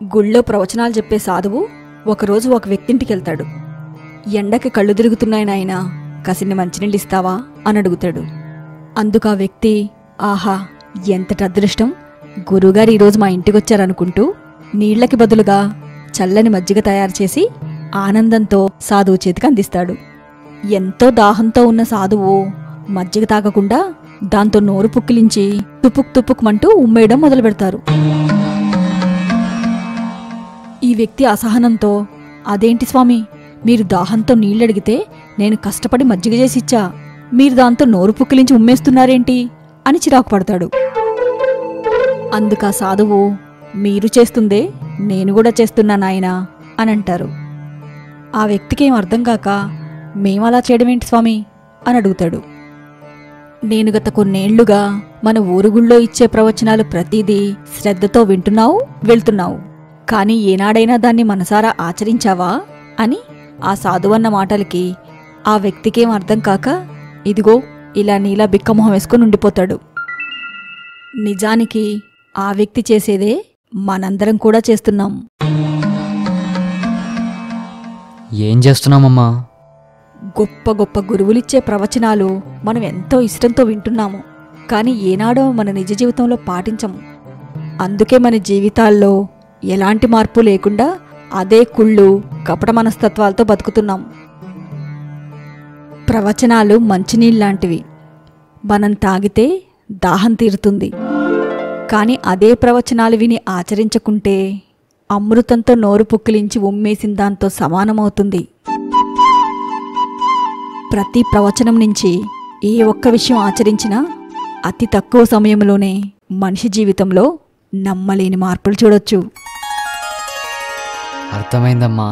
గుళ్ళో ప్రవచనాలు చెప్పే సాధువు ఒకరోజు ఒక వ్యక్తింటికి వెళ్తాడు. ఎండకి కళ్ళు తిరుగుతున్నాయి నాయనా, కాసిన్ని మంచినీళ్ళు ఇస్తావా అని అడుగుతాడు. అందుకు ఆ వ్యక్తి, ఆహా ఎంతటి అదృష్టం, గురువుగారు ఈరోజు మా ఇంటికొచ్చారనుకుంటూ నీళ్లకి బదులుగా చల్లని మజ్జిగ తయారు చేసి ఆనందంతో సాధువు చేతికి అందిస్తాడు. ఎంతో దాహంతో ఉన్న సాధువు మజ్జిగ తాగకుండా దాంతో నోరు పుక్కిలించి తుపుక్ తుపుక్మంటూ ఉమ్మేయడం మొదలు పెడతారు. ఈ వ్యక్తి అసహనంతో, అదేంటి స్వామి, మీరు దాహంతో నీళ్ళడిగితే నేను కష్టపడి మజ్జిగ చేసిచ్చా, మీరు దాంతో నోరు పుక్కిలించి ఉమ్మేస్తున్నారేంటి అని చిరాకు పడతాడు. అందుకా సాధువు, మీరు చేస్తుందే నేను కూడా చేస్తున్నా నాయనా అని అంటారు. ఆ వ్యక్తికేం అర్థం కాక, మేమలా చేయడమేంటి స్వామి అని అడుగుతాడు. నేను గత కొన్నేళ్లుగా మన ఊరుగుళ్ళో ఇచ్చే ప్రవచనాలు ప్రతిదీ శ్రద్ధతో వింటున్నావు, వెళ్తున్నావు, కాని ఏనాడైనా దాన్ని మనసారా ఆచరించావా అని ఆ సాధువన్న మాటలకి ఆ వ్యక్తికేం అర్థం కాక, ఇదిగో ఇలా నీలా బిక్కమొహం వేసుకుని ఉండిపోతాడు. నిజానికి ఆ వ్యక్తి చేసేదే మనందరం కూడా చేస్తున్నాం. ఏం చేస్తున్నామమ్మా? గొప్ప గొప్ప గురువులిచ్చే ప్రవచనాలు మనం ఎంతో ఇష్టంతో వింటున్నాము, కానీ ఏనాడో మన నిజ జీవితంలో పాటించము. అందుకే మన జీవితాల్లో ఎలాంటి మార్పు లేకుండా అదే కుళ్ళు కపట మనస్తత్వాలతో బతుకుతున్నాం. ప్రవచనాలు మంచినీళ్ళలాంటివి, మనం తాగితే దాహం తీరుతుంది. కాని అదే ప్రవచనాలు విని ఆచరించకుంటే అమృతంతో నోరు పుక్కిలించి ఉమ్మేసిన దాంతో సమానమవుతుంది. ప్రతి ప్రవచనం నుంచి ఏ ఒక్క విషయం ఆచరించినా అతి తక్కువ సమయంలోనే మనిషి జీవితంలో నమ్మలేని మార్పులు చూడొచ్చు. అర్థమైందమ్మా.